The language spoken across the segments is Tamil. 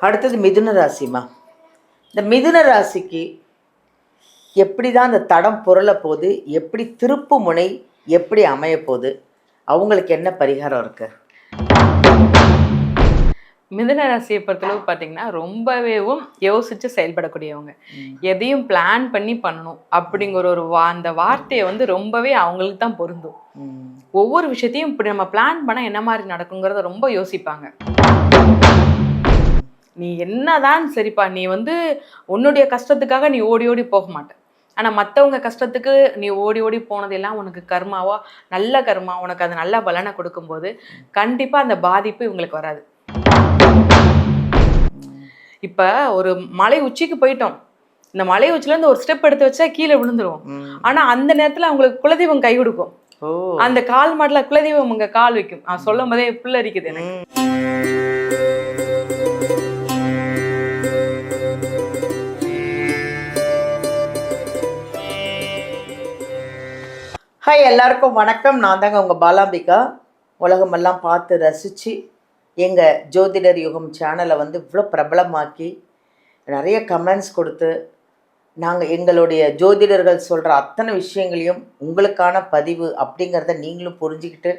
அடுத்தது மிதுன ராசிமா. இந்த மிதுன ராசிக்கு எப்படி தான் அந்த தடம் புரள போகுது, எப்படி திருப்பு முனை எப்படி அமைய போகுது, அவங்களுக்கு என்ன பரிகாரம் இருக்கு? மிதுன ராசியை பொறுத்தளவு பார்த்தீங்கன்னா ரொம்பவேவும் யோசிச்சு செயல்படக்கூடியவங்க. எதையும் பிளான் பண்ணி பண்ணணும் அப்படிங்கிற ஒரு அந்த வார்த்தையை வந்து ரொம்பவே அவங்களுக்கு தான் பொருந்தும். ஒவ்வொரு விஷயத்தையும் இப்படி நம்ம பிளான் பண்ணால் என்ன மாதிரி நடக்குங்கிறத ரொம்ப யோசிப்பாங்க. நீ என்னதான் சரிப்பா, நீ வந்து உன்னுடைய கஷ்டத்துக்காக நீ ஓடி ஓடி போக மாட்ட. ஆனால் மற்றவங்க கஷ்டத்துக்கு நீ ஓடி ஓடி போனதெல்லாம் உனக்கு கர்மாவா, நல்ல கர்மா, உனக்கு அது நல்ல பலனை கொடுக்கும்போது கண்டிப்பாக அந்த பாதிப்பு இவங்களுக்கு வராது. இப்போ ஒரு மலை உச்சிக்கு போயிட்டோம், இந்த மலை உச்சிலேருந்து ஒரு ஸ்டெப் எடுத்து வச்சா கீழே விழுந்துருவோம். ஆனால் அந்த நேரத்தில் அவங்களுக்கு குலதெய்வம் கை கொடுக்கும். அந்த கால் மாட்டில் குலதெய்வம் உங்க கால் வைக்கும். சொல்லும் போதே புள்ள இருக்குது எனக்கு. ஹாய், எல்லாருக்கும் வணக்கம். நான் தாங்க உங்கள் பாலாம்பிகா. உலகமெல்லாம் பார்த்து ரசித்து எங்கள் ஜோதிடர் யுகம் சேனலை வந்து இவ்வளோ பிரபலமாக்கி நிறைய கமெண்ட்ஸ் கொடுத்து நாங்கள் எங்களுடைய ஜோதிடர்கள் சொல்கிற அத்தனை விஷயங்களையும் உங்களுக்கான பதிவு அப்படிங்கிறத நீங்களும் புரிஞ்சுக்கிட்டு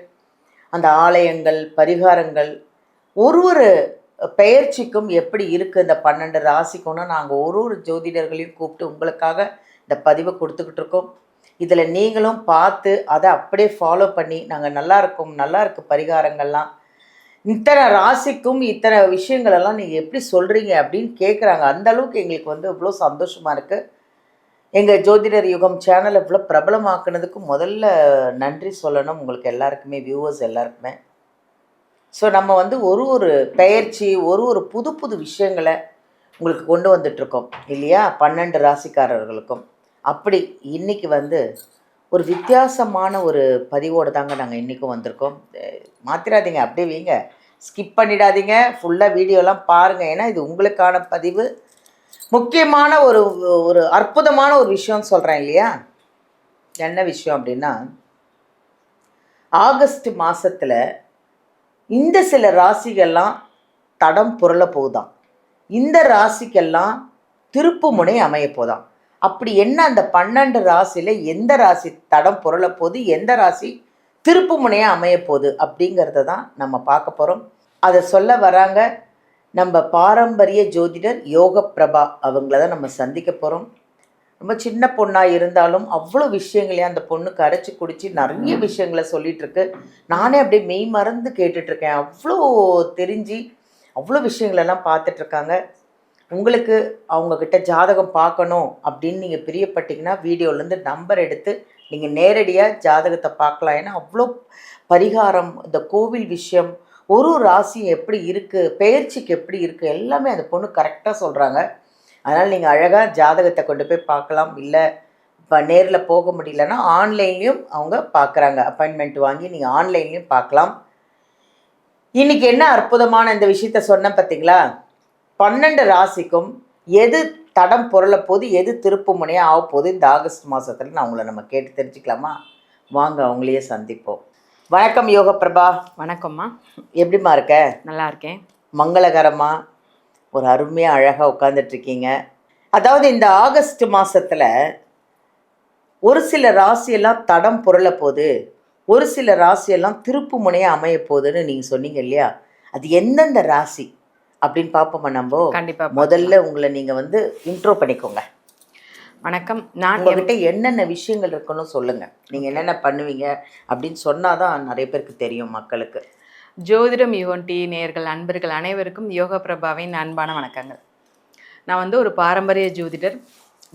அந்த ஆலயங்கள், பரிகாரங்கள், ஒரு பெயர்ச்சிக்கும் எப்படி இருக்குது இந்த 12 ராசிக்கும்னா நாங்கள் ஒரு ஜோதிடர்களையும் கூப்பிட்டு உங்களுக்காக இந்த பதிவை கொடுத்துக்கிட்டு இருக்கோம். இதில் நீங்களும் பார்த்து அதை அப்படியே ஃபாலோ பண்ணி நாங்கள் நல்லா இருக்குது பரிகாரங்கள்லாம், இத்தனை ராசிக்கும் இத்தனை விஷயங்களெல்லாம் நீங்கள் எப்படி சொல்கிறீங்க அப்படின்னு கேட்குறாங்க. அந்தளவுக்கு எங்களுக்கு வந்து இவ்வளோ சந்தோஷமாக இருக்குது. எங்கள் ஜோதிடர் யுகம் சேனலை இவ்வளோ பிரபலமாக்குனதுக்கு முதல்ல நன்றி சொல்லணும் உங்களுக்கு எல்லாருக்குமே, வியூவர்ஸ் எல்லாருக்குமே. ஸோ நம்ம வந்து ஒரு பெயர்ச்சி, ஒரு புது புது விஷயங்களை உங்களுக்கு கொண்டு வந்துட்ருக்கோம் இல்லையா, 12 ராசிக்காரர்களுக்கும். அப்படி இன்றைக்கி வந்து ஒரு வித்தியாசமான ஒரு பதிவோடு தாங்க நாங்கள் இன்றைக்கும் வந்திருக்கோம். மாற்றிடாதீங்க, அப்படியே வைங்க, ஸ்கிப் பண்ணிடாதீங்க, ஃபுல்லாக வீடியோலாம் பாருங்கள். ஏன்னா இது உங்களுக்கான பதிவு. முக்கியமான ஒரு அற்புதமான ஒரு விஷயம்னு சொல்கிறேன் இல்லையா. என்ன விஷயம் அப்படின்னா, ஆகஸ்ட் மாதத்தில் இந்த சில ராசிகள்லாம் தடம் புரள போகுதாம். இந்த ராசிக்கெல்லாம் திருப்பு முனை அமைய போதாம். அப்படி என்ன அந்த 12 ராசியில் எந்த ராசி தடம் புரள போகுது, எந்த ராசி திருப்பு முனையாக அமைய போகுது அப்படிங்கிறத தான் நம்ம பார்க்க போகிறோம். அதை சொல்ல வராங்க நம்ம பாரம்பரிய ஜோதிடர் யோக பிரபா. அவங்கள தான் நம்ம சந்திக்க போகிறோம். ரொம்ப சின்ன பொண்ணாக இருந்தாலும் அவ்வளோ விஷயங்களையும் அந்த பொண்ணு கரைச்சி குடித்து நிறைய விஷயங்களை சொல்லிகிட்ருக்கு. நானே அப்படியே மெய் மறந்து கேட்டுட்ருக்கேன். அவ்வளோ தெரிஞ்சு அவ்வளோ விஷயங்களெல்லாம் பார்த்துட்ருக்காங்க. உங்களுக்கு அவங்கக்கிட்ட ஜாதகம் பார்க்கணும் அப்படின்னு நீங்கள் பிரியப்பட்டீங்கன்னா வீடியோலேருந்து நம்பர் எடுத்து நீங்கள் நேரடியாக ஜாதகத்தை பார்க்கலாம். ஏன்னா அவ்வளோ பரிகாரம், இந்த கோவில் விஷயம், ஒரு ராசி எப்படி இருக்குது, பெயர்ச்சிக்கு எப்படி இருக்குது, எல்லாமே அந்த பொண்ணு கரெக்டாக சொல்கிறாங்க. அதனால் நீங்கள் அழகாக ஜாதகத்தை கொண்டு போய் பார்க்கலாம். இல்லை இப்போ நேரில் போக முடியலன்னா ஆன்லைன்லேயும் அவங்க பார்க்குறாங்க. அப்பாயின்மெண்ட் வாங்கி நீங்கள் ஆன்லைன்லேயும் பார்க்கலாம். இன்றைக்கி என்ன அற்புதமான இந்த விஷயத்த சொன்னேன் பார்த்தீங்களா. 12 ராசிக்கும் எது தடம் புரள போது, எது திருப்பு முனையாக ஆக போகுது இந்த ஆகஸ்ட் மாதத்தில் நான் உங்களை நம்ம கேட்டு தெரிஞ்சுக்கலாமா? வாங்க அவங்களையே சந்திப்போம். வணக்கம் யோக பிரபா. வணக்கம்மா. எப்படிம்மா இருக்க? நல்லா இருக்கேன். மங்களகரமாக ஒரு அருமையாக அழகாக உட்காந்துட்ருக்கீங்க. அதாவது இந்த ஆகஸ்ட் மாதத்தில் ஒரு சில ராசியெல்லாம் தடம் புரள போகுது, ஒரு சில ராசியெல்லாம் திருப்பு முனையாக அமைய போகுதுன்னு நீங்கள் சொன்னீங்க இல்லையா. அது எந்தெந்த ராசி அப்படின்னு பார்ப்போம்மா நம்ம. கண்டிப்பாக. முதல்ல உங்களை நீங்கள் வந்து இன்ட்ரோ பண்ணிக்கோங்க. வணக்கம். நான் உங்கள்கிட்ட என்னென்ன விஷயங்கள் இருக்குன்னு சொல்லுங்கள். நீங்கள் என்னென்ன பண்ணுவீங்க அப்படின்னு சொன்னால் தான் நிறைய பேருக்கு தெரியும் மக்களுக்கு. ஜோதிடம் யுவன்டி நேயர்கள் அன்பர்கள் அனைவருக்கும் யோக பிரபாவின் அன்பான வணக்கங்கள். நான் வந்து ஒரு பாரம்பரிய ஜோதிடர்,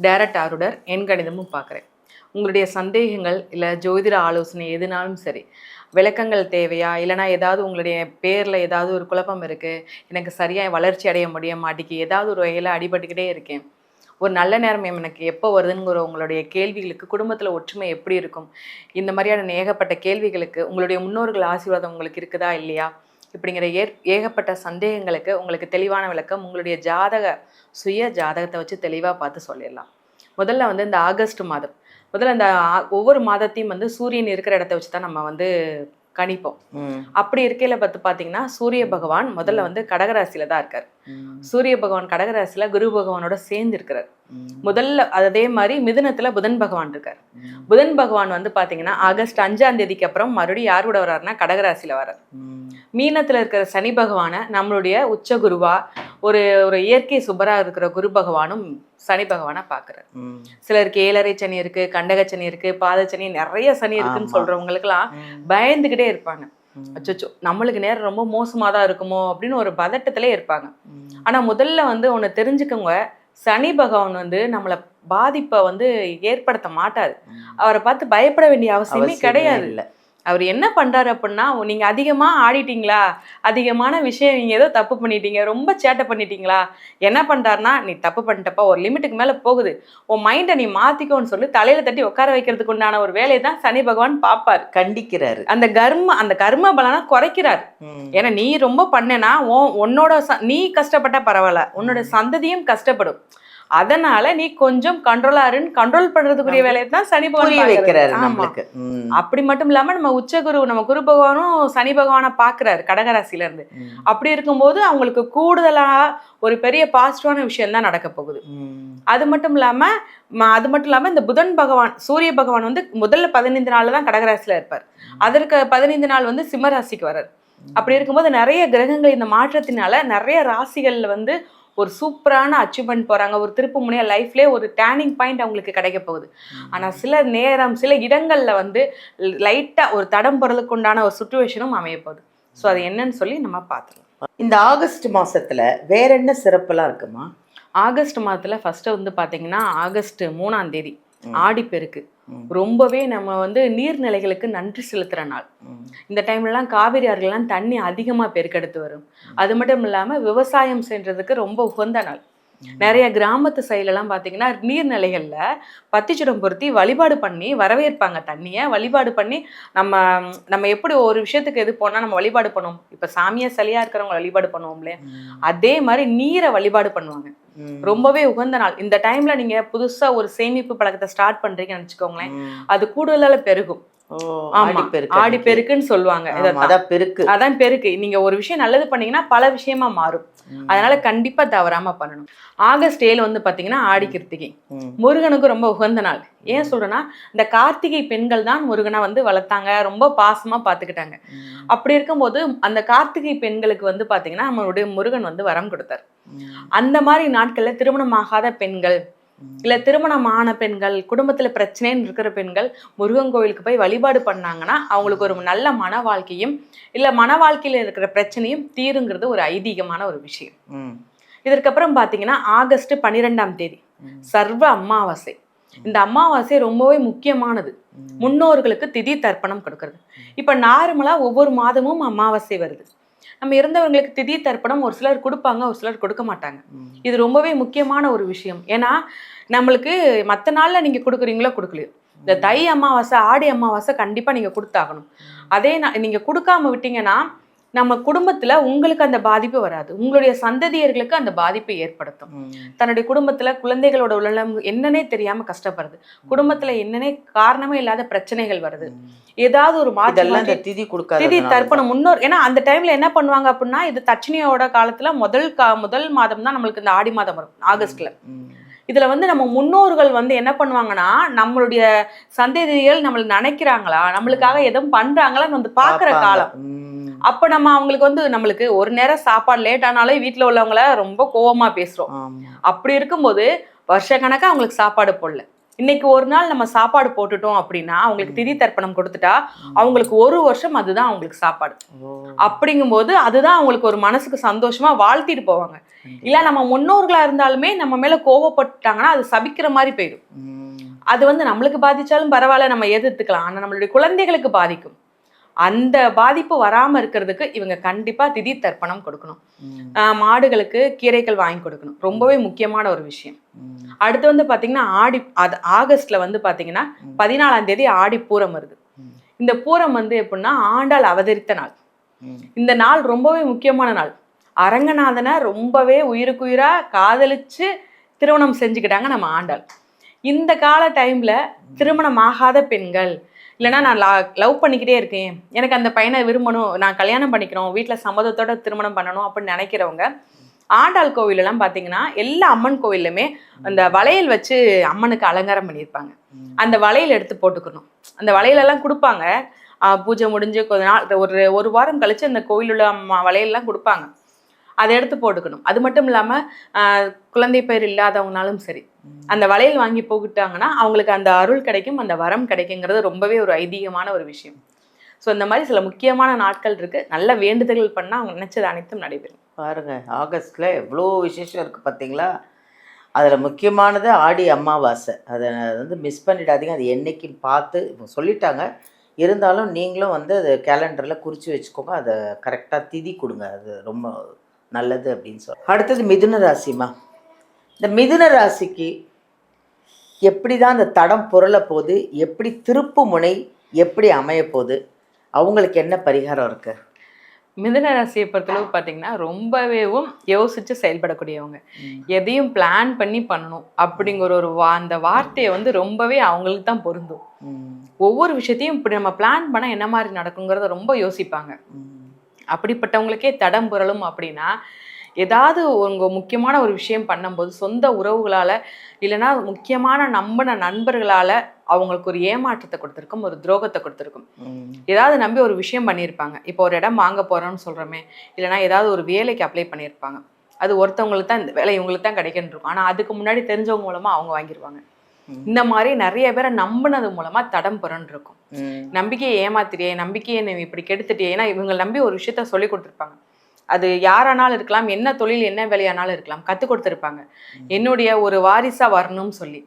டைரக்ட் ஆருடர், எண் கணிதமும் பார்க்குறேன். உங்களுடைய சந்தேகங்கள் இல்லை ஜோதிட ஆலோசனை எதுனாலும் சரி, விளக்கங்கள் தேவையா, இல்லைனா ஏதாவது உங்களுடைய பேரில் ஏதாவது ஒரு குழப்பம் இருக்குது, எனக்கு சரியாக வளர்ச்சி அடைய முடிய மாட்டேங்கி, ஏதாவது ஒரு வகையில் அடிபட்டுக்கிட்டே இருக்கேன், ஒரு நல்ல நேரம் எனக்கு எப்போ வருதுங்கிற உங்களுடைய கேள்விகளுக்கு, குடும்பத்தில் ஒற்றுமை எப்படி இருக்கும், இந்த மாதிரியான ஏகப்பட்ட கேள்விகளுக்கு உங்களுடைய முன்னோர்கள் ஆசீர்வாதம் உங்களுக்கு இருக்குதா இல்லையா, இப்படிங்கிற ஏகப்பட்ட சந்தேகங்களுக்கு உங்களுக்கு தெளிவான விளக்கம் உங்களுடைய சுய ஜாதகத்தை வச்சு தெளிவாக பார்த்து சொல்லிடலாம். முதல்ல வந்து இந்த ஆகஸ்ட் மாதம், முதல்ல இந்த ஒவ்வொரு மாதத்தையும் வந்து சூரியன் இருக்கிற இடத்த வச்சு தான் நம்ம வந்து கணிப்போம். அப்படி இருக்கையில பாத்தீங்கன்னா சூரிய பகவான் முதல்ல வந்து கடகராசியில தான் இருக்காரு. சூரிய பகவான் கடகராசியில குரு பகவானோட சேர்ந்து இருக்கிறார். முதல்ல அதே மாதிரி மிதுனத்துல புதன் பகவான் இருக்கார். புதன் பகவான் வந்து பாத்தீங்கன்னா ஆகஸ்ட் 5ஆம் தேதிக்கு அப்புறம் மறுபடியும் யார் கூட வர்றாருன்னா கடகராசியில வர்றார். மீனத்துல இருக்கிற சனி பகவானை நம்மளுடைய உச்ச குருவா ஒரு இயற்கை சுபரா இருக்கிற குரு பகவானும் சனி பகவானை பாக்குறாரு. சிலருக்கு 7.5 சனி இருக்கு, கண்டக சனி இருக்கு, பாத சனி, நிறைய சனி இருக்குன்னு சொல்றவங்களுக்கு எல்லாம் பயந்துகிட்டே இருப்பாங்க. அச்சோ நம்மளுக்கு நேரம் ரொம்ப மோசமாதான் இருக்குமோ அப்படின்னு ஒரு பதட்டத்திலே இருப்பாங்க. ஆனா முதல்ல வந்து ஒண்ணு தெரிஞ்சுக்கோங்க, சனி பகவான் வந்து நம்மளை பாதிப்பை வந்து ஏற்படுத்த மாட்டாரு. அவரை பார்த்து பயப்பட வேண்டிய அவசியமே கிடையாது. அவர் என்ன பண்றாரு அப்படின்னா, நீங்க அதிகமா ஆடிட்டீங்களா, அதிகமான விஷயம் நீங்க ஏதோ தப்பு பண்ணிட்டீங்க, ரொம்ப சேட்டை பண்ணிட்டீங்களா, என்ன பண்றாருன்னா, நீ தப்பு பண்ணிட்டப்பா, ஒரு லிமிட்டுக்கு மேல போகுது, உன் மைண்டை நீ மாத்திக்கோன்னு சொல்லி தலையில தட்டி உட்கார வைக்கிறதுக்கு உண்டான ஒரு வேலையை தான் சனி பகவான் பார்ப்பாரு, கண்டிக்கிறாரு. அந்த கர்ம பலனை குறைக்கிறாரு. ஏன்னா நீ ரொம்ப பண்ணனா உன்னோட நீ கஷ்டப்பட்டா பரவாயில்ல, உன்னோட சந்ததியும் கஷ்டப்படும். அதனால நீ கொஞ்சம் கண்ட்ரோல் பண்றதுக்குரிய வேலையை தான் சனி பகவான் வைக்கிறாரு. அப்படி மட்டும் இல்லாம நம்ம உச்சகுரு, நம்ம குரு பகவானும் சனி பகவானை பாக்குறாரு கடகராசில இருந்து. அப்படி இருக்கும்போது அவங்களுக்கு கூடுதலா ஒரு பெரிய பாசிட்டிவான விஷயம் தான் நடக்க போகுது. அது மட்டும் இல்லாம இந்த புதன் பகவான், சூரிய பகவான் வந்து முதல்ல 15 நாள்ல தான் கடகராசில இருப்பார். அதற்கு 15 நாள் வந்து சிம்மராசிக்கு வர்றாரு. அப்படி இருக்கும்போது நிறைய கிரகங்கள் இந்த மாற்றத்தினால நிறைய ராசிகள்ல வந்து ஒரு சூப்பரான அச்சீவ்மெண்ட் போறாங்க. ஒரு திருப்பு முனையா லைஃப்லேயே ஒரு டேர்னிங் பாயிண்ட் அவங்களுக்கு கிடைக்க போகுது. ஆனா சில இடங்கள்ல வந்து லைட்டா ஒரு தடம் பொருளுக்கு உண்டான ஒரு சுச்சுவேஷனும் அமைய போகுது. ஸோ அது என்னன்னு சொல்லி நம்ம பார்த்துக்கலாம். இந்த ஆகஸ்ட் மாசத்துல வேற என்ன சிறப்புலாம் இருக்குமா? ஆகஸ்ட் மாதத்துல ஃபர்ஸ்ட் வந்து பாத்தீங்கன்னா ஆகஸ்ட் 3ஆம் தேதி ஆடிப்பெருக்கு. ரொம்பவே நம்ம வந்து நீர்நிலைகளுக்கு நன்றி செலுத்துற நாள். இந்த டைம்லலாம் காவிரி ஆறுகள்லாம் தண்ணி அதிகமா பெருக்கெடுத்து வரும். அது மட்டும் இல்லாம விவசாயம் செய்யறதுக்கு ரொம்ப உகந்த நாள். நிறைய கிராமத்து சைட்லலாம் பார்த்தீங்கன்னா நீர்நிலைகள்ல பத்திச்சுடம் பொருத்தி வழிபாடு பண்ணி வரவேற்பாங்க. தண்ணியை வழிபாடு பண்ணி நம்ம எப்படி ஒரு விஷயத்துக்கு எது போனால் நம்ம வழிபாடு பண்ணுவோம், இப்போ சாமியா சிலையா இருக்கிறவங்க வழிபாடு பண்ணுவோம் இல்லையா, அதே மாதிரி நீரை வழிபாடு பண்ணுவாங்க. ரொம்பவே உகந்த நாள். இந்த டைம்ல நீங்க புதுசா ஒரு சேமிப்பு பழக்கத்தை ஸ்டார்ட் பண்றீங்கன்னு வச்சுக்கோங்களேன், அது கூடுதலால பெருகும். ஆடிப்பெருக்குன்னு சொல்லுவாங்க. அதான் பெருக்கு. நீங்க ஒரு விஷயம் நல்லது பண்ணீங்கன்னா பல விஷயமா மாறும். அதனால கண்டிப்பா தவறாம பண்ணணும். ஆகஸ்ட் 7 வந்து பாத்தீங்கன்னா ஆடி கிருத்திகை. முருகனுக்கு ரொம்ப உகந்த நாள். ஏன் சொல்றேன்னா, இந்த கார்த்திகை பெண்கள் தான் முருகனை வந்து வளர்த்தாங்க, ரொம்ப பாசமா பாத்துக்கிட்டாங்க. அப்படி இருக்கும்போது அந்த கார்த்திகை பெண்களுக்கு வந்து பாத்தீங்கன்னா நம்மளுடைய முருகன் வந்து வரம் கொடுத்தார். அந்த மாதிரி நாட்கள்ல திருமணமாகாத பெண்கள் இல்ல திருமணமான பெண்கள், குடும்பத்துல பிரச்சனைன்னு இருக்கிற பெண்கள் முருகன் கோவிலுக்கு போய் வழிபாடு பண்ணாங்கன்னா அவங்களுக்கு ஒரு நல்ல மன வாழ்க்கையும் இல்ல மன வாழ்க்கையில இருக்கிற பிரச்சனையும் தீருங்கிறது ஒரு ஐதீகமான ஒரு விஷயம். இதற்கப்புறம் பாத்தீங்கன்னா ஆகஸ்ட் 12ஆம் தேதி சர்வ அமாவாசை. இந்த அமாவாசை ரொம்பவே முக்கியமானது. முன்னோர்களுக்கு திதி தர்ப்பணம் கொடுக்கறது. இப்ப நார்மலா ஒவ்வொரு மாதமும் அமாவாசை வருது. நம்ம இறந்தவங்களுக்கு திதி தர்ப்பணம் ஒரு சிலர் கொடுப்பாங்க, ஒரு சிலர் கொடுக்க மாட்டாங்க. இது ரொம்பவே முக்கியமான ஒரு விஷயம். ஏன்னா நம்மளுக்கு மற்ற நாள்ல நீங்க கொடுக்குறீங்களோ கொடுக்கலையோ, இந்த தை அமாவாசை ஆடி அமாவாசை கண்டிப்பா நீங்க கொடுத்தாகணும். அதே நீங்க கொடுக்காம விட்டீங்கன்னா நம்ம குடும்பத்துல உங்களுக்கு அந்த பாதிப்பு வராது, உங்களுடைய சந்ததியர்களுக்கு அந்த பாதிப்பை ஏற்படுத்தும். தன்னுடைய குடும்பத்துல குழந்தைகளோட உடலம் என்னன்னே தெரியாம கஷ்டப்படுறது, குடும்பத்துல என்னன்னே காரணமே இல்லாத பிரச்சனைகள் வருது, ஏதாவது ஒரு திதி தர்ப்பணம் முன்னோர். ஏன்னா அந்த டைம்ல என்ன பண்ணுவாங்க அப்படின்னா, இது தட்சிணியோட காலத்துல முதல் மாதம் தான் நம்மளுக்கு இந்த ஆடி மாதம் வரும் ஆகஸ்ட்ல. இதுல வந்து நம்ம முன்னோர்கள் வந்து என்ன பண்ணுவாங்கன்னா, நம்மளுடைய சந்ததிகள் நம்மளுக்கு நினைக்கிறாங்களா, நம்மளுக்காக எதுவும் பண்றாங்களான்னு வந்து பாக்குற காலம். அப்ப நம்ம அவங்களுக்கு வந்து நம்மளுக்கு ஒரு நேரம் சாப்பாடு லேட் ஆனாலே வீட்டுல உள்ளவங்கள ரொம்ப கோவமா பேசுறோம். அப்படி இருக்கும்போது வருஷக்கணக்கா அவங்களுக்கு சாப்பாடு போடல, இன்னைக்கு ஒரு நாள் நம்ம சாப்பாடு போட்டுட்டோம் அப்படின்னா அவங்களுக்கு திதி தர்ப்பணம் கொடுத்துட்டா அவங்களுக்கு ஒரு வருஷம் அதுதான் அவங்களுக்கு சாப்பாடு. அப்படிங்கும்போது அதுதான் அவங்களுக்கு ஒரு மனசுக்கு சந்தோஷமா வாழ்த்திட்டு போவாங்க. இல்ல நம்ம முன்னோர்களா இருந்தாலுமே நம்ம மேல கோவப்பட்டாங்கன்னா அது சபிக்கிற மாதிரி போயிடும். அது வந்து நம்மளுக்கு பாதிச்சாலும் பரவாயில்ல, நம்ம எதிர்த்துக்கலாம். ஆனா நம்மளுடைய குழந்தைகளுக்கு பாதிக்கும். அந்த பாதிப்பு வராம இருக்கிறதுக்கு இவங்க கண்டிப்பா திதி தர்ப்பணம் கொடுக்கணும். மாடுகளுக்கு கீரைகள் வாங்கி கொடுக்கணும், ரொம்பவே முக்கியமான ஒரு விஷயம். அடுத்து வந்து பாத்தீங்கன்னா ஆகஸ்ட்ல வந்து பாத்தீங்கன்னா 14ஆம் தேதி ஆடி பூரம் வருது. இந்த பூரம் வந்து எப்படின்னா ஆண்டாள் அவதரித்த நாள். இந்த நாள் ரொம்பவே முக்கியமான நாள். அரங்கநாதனை ரொம்பவே உயிருக்குயிரா காதலிச்சு திருமணம் செஞ்சுக்கிட்டாங்க நம்ம ஆண்டாள். இந்த கால டைம்ல திருமணம் ஆகாத பெண்கள், இல்லைன்னா நான் லவ் பண்ணிக்கிட்டே இருக்கேன், எனக்கு அந்த பையனை விரும்பணும், நான் கல்யாணம் பண்ணிக்கிறோம், வீட்டில் சம்மதத்தோட திருமணம் பண்ணணும் அப்படின்னு நினைக்கிறவங்க ஆண்டாள் கோவிலெல்லாம் பார்த்தீங்கன்னா எல்லா அம்மன் கோவில்லுமே அந்த வளையல் வச்சு அம்மனுக்கு அலங்காரம் பண்ணியிருப்பாங்க. அந்த வளையல் எடுத்து போட்டுக்கணும். அந்த வளையலெல்லாம் கொடுப்பாங்க. பூஜை முடிஞ்சு கொஞ்ச நாள் ஒரு வாரம் கழிச்சு அந்த கோவில் உள்ள வளையல்லாம் கொடுப்பாங்க. அதை எடுத்து போட்டுக்கணும். அது மட்டும் இல்லாமல் குழந்தை பேர் இல்லாதவங்கனாலும் சரி அந்த வளையல் வாங்கி போட்டுட்டாங்கன்னா அவங்களுக்கு அந்த அருள் கிடைக்கும், அந்த வரம் கிடைக்குங்கிறது ரொம்பவே ஒரு ஐதீகமான ஒரு விஷயம். ஸோ இந்த மாதிரி சில முக்கியமான நாட்கள் இருக்குது. நல்ல வேண்டுதல்கள் பண்ணால் அவங்க நினச்சது அனைத்தும் நடைபெறும். பாருங்க, ஆகஸ்ட்டில் எவ்வளோ விசேஷம் இருக்குது பார்த்தீங்களா? அதில் முக்கியமானது ஆடி அமாவாசை. அதை வந்து மிஸ் பண்ணிடாதீங்க. அது என்னைக்குன்னு பார்த்து சொல்லிட்டாங்க. இருந்தாலும் நீங்களும் வந்து அது கேலண்டரில் குறித்து வச்சுக்கோங்க. அதை கரெக்டாக திதி கொடுங்க. அது ரொம்ப நல்லது அப்படின்னு சொல்லி. அடுத்தது மிதுன ராசிமா. இந்த மிதுன ராசிக்கு எப்படி தான் இந்த தடம் புரள போகுது, எப்படி திருப்பு முனை எப்படி அமைய போகுது, அவங்களுக்கு என்ன பரிகாரம் இருக்குது? மிதுன ராசியை பொறுத்தளவு பார்த்தீங்கன்னா ரொம்பவேவும் யோசித்து செயல்படக்கூடியவங்க. எதையும் பிளான் பண்ணி பண்ணணும் அப்படிங்கிற ஒரு அந்த வார்த்தையை வந்து ரொம்பவே அவங்களுக்கு தான் பொருந்தும். ஒவ்வொரு விஷயத்தையும் இப்படி நம்ம பிளான் பண்ணால் என்ன மாதிரி நடக்குங்கிறத ரொம்ப யோசிப்பாங்க. அப்படிப்பட்டவங்களுக்கே தடம் புரளும் அப்படின்னா ஏதாவது உங்கள் முக்கியமான ஒரு விஷயம் பண்ணும்போது சொந்த உறவுகளால் இல்லைன்னா முக்கியமான நம்பின நண்பர்களால் அவங்களுக்கு ஒரு ஏமாற்றத்தை கொடுத்துருக்கும், ஒரு துரோகத்தை கொடுத்துருக்கும். ஏதாவது நம்பி ஒரு விஷயம் பண்ணியிருப்பாங்க. இப்போ ஒரு இடம் வாங்க போகிறோன்னு சொல்கிறோமே, இல்லைனா ஏதாவது ஒரு வேலைக்கு அப்ளை பண்ணியிருப்பாங்க. அது ஒருத்தவங்களுக்கு தான் இந்த வேலை இவங்களுக்கு தான் கிடைக்கணும் இருக்கும். ஆனால் அதுக்கு முன்னாடி தெரிஞ்சவங்க மூலமாக அவங்க வாங்கிடுவாங்க. இந்த மாதிரி நிறைய பேரை நம்பினது மூலமாக தடம் புரண்டு இருக்கும். நம்பிக்கையை ஏமாத்திரியே, நம்பிக்கையை நீ இப்படி கெடுத்துட்டியே, ஏன்னா இவங்க நம்பி ஒரு விஷயத்த சொல்லி கொடுத்துருப்பாங்க. அது யாரானாலும் இருக்கலாம், என்ன தொழில் என்ன வேலையானாலும் இருக்கலாம், கற்றுக் கொடுத்துருப்பாங்க என்னுடைய ஒரு வாரிசாக வரணும்னு சொல்லி.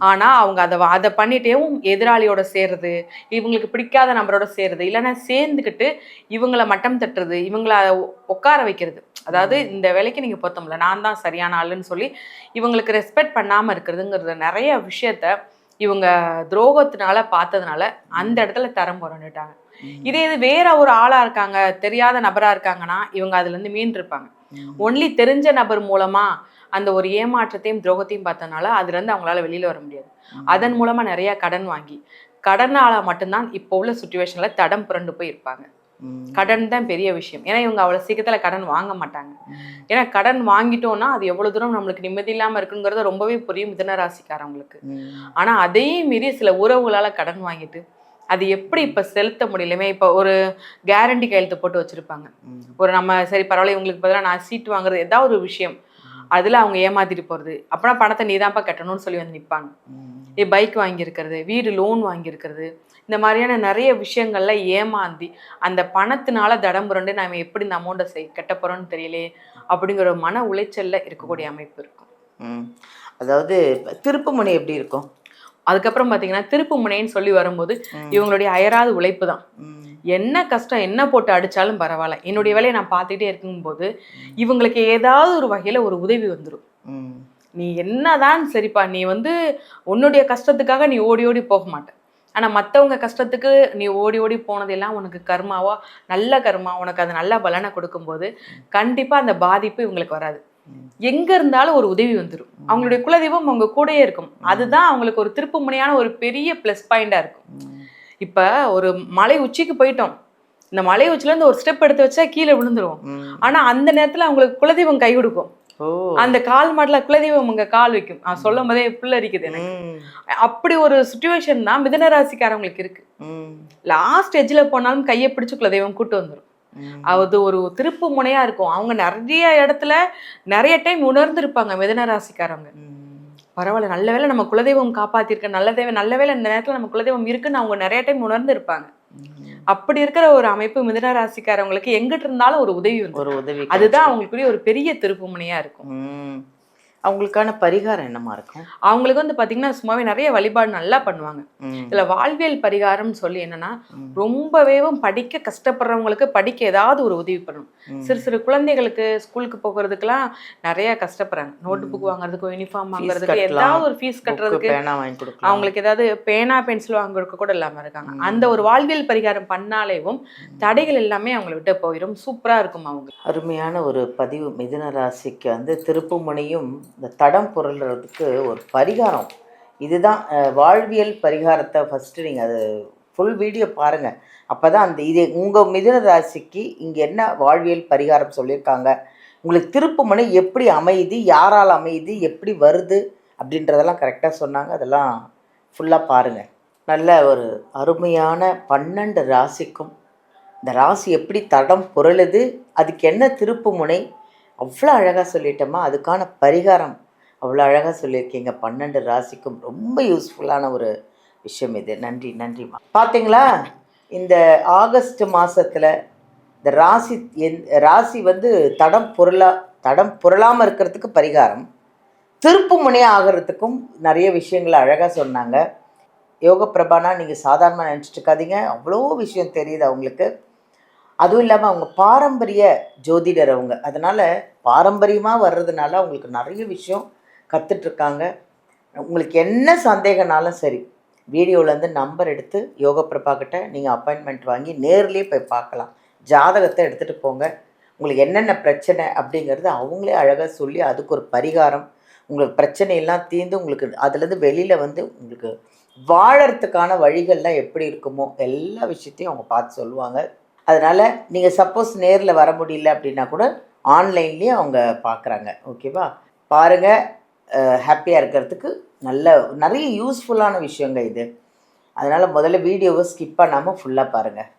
ஆனால் அவங்க அதை பண்ணிட்டேவும் எதிராளியோட சேர்றது, இவங்களுக்கு பிடிக்காத நபரோட சேர்றது, இல்லைன்னா சேர்ந்துக்கிட்டு இவங்களை மட்டம் தட்டுறது, இவங்கள உட்கார வைக்கிறது. அதாவது இந்த வேலைக்கு நீங்கள் பொருத்தமில்ல, நான் தான் சரியான ஆளுன்னு சொல்லி இவங்களுக்கு ரெஸ்பெக்ட் பண்ணாமல் இருக்கிறதுங்கிறது நிறைய விஷயத்த இவங்க துரோகத்தினால பார்த்ததுனால அந்த இடத்துல தரம் புரண்டுட்டாங்க. இதே இது வேற ஒரு ஆளா இருக்காங்க, தெரியாத நபரா இருக்காங்கன்னா இவங்க அதுல இருந்து மீண்டு இருப்பாங்க. ஒன்லி தெரிஞ்ச நபர் மூலமா அந்த ஒரு ஏமாற்றத்தையும் துரோகத்தையும் பார்த்தனால அதுல இருந்து அவங்களால வெளியில வர முடியாது. அதன் மூலமா நிறைய கடன் வாங்கி கடனால மட்டும்தான் இப்போ உள்ள சுச்சுவேஷன்ல தடம் புரண்டு போய் இருப்பாங்க. கடன் தான் பெரிய விஷயம். ஏன்னா இவங்க அவ்வளவு சீக்கிரத்துல கடன் வாங்க மாட்டாங்க. ஏன்னா கடன் வாங்கிட்டோம்னா அது எவ்வளவு தூரம் நம்மளுக்கு நிம்மதி இல்லாம இருக்குங்கிறத ரொம்பவே புரியும் மிதுன ராசிக்காரவங்களுக்கு. ஆனா அதையும் மீறி சில உறவுகளால கடன் வாங்கிட்டு அது எப்படி இப்போ செலுத்த முடியலமே. இப்போ ஒரு கேரண்டி கையெழுத்து போட்டு வச்சுருப்பாங்க. ஒரு நம்ம சரி பரவாயில்ல இவங்களுக்கு பதிலாக நான் சீட்டு வாங்குறது ஏதாவது ஒரு விஷயம், அதில் அவங்க ஏமாத்திட்டு போகிறது. அப்படின்னா பணத்தை நீதான்ப்பா கட்டணும்னு சொல்லி வந்து நிற்பாங்க. பைக் வாங்கியிருக்கிறது, வீடு லோன் வாங்கியிருக்கிறது, இந்த மாதிரியான நிறைய விஷயங்கள்ல ஏமாந்தி அந்த பணத்தினால தடம் புரண்டு நம்ம எப்படி இந்த அமௌண்ட்டை கட்ட போகிறோன்னு தெரியலே அப்படிங்கிற ஒரு மன உளைச்சலில் இருக்கக்கூடிய அமைப்பு இருக்கும். அதாவது திருப்புமுனை எப்படி இருக்கும்? அதுக்கப்புறம் பார்த்தீங்கன்னா திருப்பு முனைன்னு சொல்லி வரும்போது இவங்களுடைய அயராது உழைப்பு தான். என்ன கஷ்டம் என்ன போட்டு அடித்தாலும் பரவாயில்ல, என்னுடைய வேலையை நான் பார்த்துக்கிட்டே இருக்கும்போது இவங்களுக்கு ஏதாவது ஒரு வகையில் ஒரு உதவி வந்துடும். நீ என்னதான் சரிப்பா, நீ வந்து உன்னுடைய கஷ்டத்துக்காக நீ ஓடி ஓடி போக மாட்டேன், ஆனால் மற்றவங்க கஷ்டத்துக்கு நீ ஓடி ஓடி போனதெல்லாம் உனக்கு கர்மாவா நல்ல கர்மா, உனக்கு அது நல்ல பலனை கொடுக்கும்போது கண்டிப்பாக அந்த பாதிப்பு இவங்களுக்கு வராது. எங்க இருந்தாலும் ஒரு உதவி வந்துடும். அவங்களுடைய குலதெய்வம் அவங்க கூடயே இருக்கும். அதுதான் அவங்களுக்கு ஒரு திருப்பு முனையான ஒரு பெரிய பிளஸ் பாயிண்டா இருக்கும். இப்ப ஒரு மலை உச்சிக்கு போயிட்டோம், இந்த மலை உச்சில இருந்து ஒரு ஸ்டெப் எடுத்து வச்சா கீழே விழுந்துருவோம். ஆனா அந்த நேரத்துல அவங்களுக்கு குலதெய்வம் கை கொடுக்கும். அந்த கால் மாடல குலதெய்வம் அங்க கால் வைக்கும். சொல்லும் போதே புல்லரிக்குது எனக்கு. அப்படி ஒரு சுச்சுவேஷன் தான் மிதுன ராசிக்காரவங்களுக்கு இருக்கு. லாஸ்ட் எட்ஜ்ல போனாலும் கையை பிடிச்சு குலதெய்வம் கூட்டு வந்துடும். அது ஒரு திருப்பு முனையா இருக்கும். அவங்க நிறைய இடத்துல நிறைய டைம் உணர்ந்திருப்பாங்க மிதுன ராசிக்காரங்க. பரவாயில்ல, நல்ல வேளை நம்ம குலதெய்வம் காப்பாத்திருக்க, நல்ல வேளை இந்த நேரத்துல நம்ம குலதெய்வம் இருக்குன்னு அவங்க நிறைய டைம் உணர்ந்திருப்பாங்க. அப்படி இருக்கிற ஒரு அமைப்பு மிதுன ராசிக்காரவங்களுக்கு எங்கிட்ட இருந்தாலும் ஒரு உதவி வந்து அதுதான் அவங்களுக்குரிய ஒரு பெரிய திருப்பு முனையா இருக்கும். அவங்களுக்கான பரிகாரம் என்னமா இருக்கும்? அவங்களுக்கு வந்து பாத்தீங்கன்னா சும்மாவே நிறைய வழிபாடு நல்லா பண்ணுவாங்க. இதுல வாழ்வியல் பரிகாரம்னு சொல்லி என்னன்னா ரொம்பவே படிக்க கஷ்டப்படுறவங்களுக்கு படிக்க ஏதாவது ஒரு உதவி பண்ணணும். சிறு சிறு குழந்தைகளுக்கு ஸ்கூலுக்கு போகிறதுக்கெல்லாம் நிறைய கஷ்டப்படுறாங்க. நோட்டு புக் வாங்குறதுக்கு, யூனிஃபார்ம் வாங்குறதுக்கு, ஏதாவது ஒரு ஃபீஸ் கட்டுறதுக்கு, அவங்களுக்கு ஏதாவது பேனா பென்சில் வாங்குறதுக்கு கூட இல்லாம இருக்காங்க. அந்த ஒரு வாழ்வியல் பரிகாரம் பண்ணாலேவும் தடைகள் எல்லாமே அவங்களை விட்டு போயிடும். சூப்பரா இருக்கும். அவங்க அருமையான ஒரு பதிவு. மிதுன ராசிக்கு வந்து திருப்பு முனையும் இந்த தடம் புரள்றதுக்கு ஒரு பரிகாரம் இதுதான். வாழ்வியல் பரிகாரத்தை ஃபஸ்ட்டு நீங்கள் அது ஃபுல் வீடியோ பாருங்கள். அப்போ தான் அந்த இது உங்கள் மிதுன ராசிக்கு இங்கே என்ன வாழ்வியல் பரிகாரம் சொல்லியிருக்காங்க, உங்களுக்கு திருப்புமுனை எப்படி அமையுது, யாரால் அமையுது, எப்படி வருது அப்படின்றதெல்லாம் கரெக்டாக சொன்னாங்க. அதெல்லாம் ஃபுல்லாக பாருங்கள். நல்ல ஒரு அருமையான 12 ராசிக்கும் இந்த ராசி எப்படி தடம் புரளுது, அதுக்கு என்ன திருப்புமுனை, அவ்வளோ அழகாக சொல்லிட்டோமா. அதுக்கான பரிகாரம் அவ்வளோ அழகாக சொல்லியிருக்கீங்க. 12 ராசிக்கும் ரொம்ப யூஸ்ஃபுல்லான ஒரு விஷயம் இது. நன்றி நன்றிம்மா. பார்த்தீங்களா, இந்த ஆகஸ்ட் மாதத்தில் இந்த ராசி வந்து தடம் புரளாமல் இருக்கிறதுக்கு பரிகாரம், திருப்புமுனை ஆகிறதுக்கும் நிறைய விஷயங்களை அழகாக சொன்னாங்க. யோக பிரபானா நீங்கள் சாதாரணமாக நினச்சிட்டு இருக்காதீங்க, அவ்வளோ விஷயம் தெரியுது அவங்களுக்கு. அதுவும் இல்லாமல் அவங்க பாரம்பரிய ஜோதிடர் அவங்க, அதனால் பாரம்பரியமாக வர்றதுனால அவங்களுக்கு நிறைய விஷயம் கற்றுட்ருக்காங்க. உங்களுக்கு என்ன சந்தேகனாலும் சரி, வீடியோவிலேருந்து நம்பர் எடுத்து யோக பிரபா கிட்ட நீங்கள் அப்பாயின்மெண்ட் வாங்கி நேர்லேயே போய் பார்க்கலாம். ஜாதகத்தை எடுத்துகிட்டு போங்க. உங்களுக்கு என்னென்ன பிரச்சனை அப்படிங்கிறது அவங்களே அழகாக சொல்லி அதுக்கு ஒரு பரிகாரம், உங்களுக்கு பிரச்சனையெல்லாம் தீர்ந்து உங்களுக்கு அதுலேருந்து வெளியில் வந்து உங்களுக்கு வாழறதுக்கான வழிகள்லாம் எப்படி இருக்குமோ எல்லா விஷயத்தையும் அவங்க பார்த்து சொல்லுவாங்க. அதனால் நீங்கள் சப்போஸ் நேரில் வர முடியல அப்படின்னா கூட ஆன்லைன்லேயே அவங்க பார்க்குறாங்க. ஓகேவா? பாருங்கள், ஹாப்பியாக இருக்கிறதுக்கு நிறைய யூஸ்ஃபுல்லான விஷயங்க இது. அதனால் முதல்ல வீடியோவை ஸ்கிப் பண்ணாமல் ஃபுல்லாக பாருங்கள்.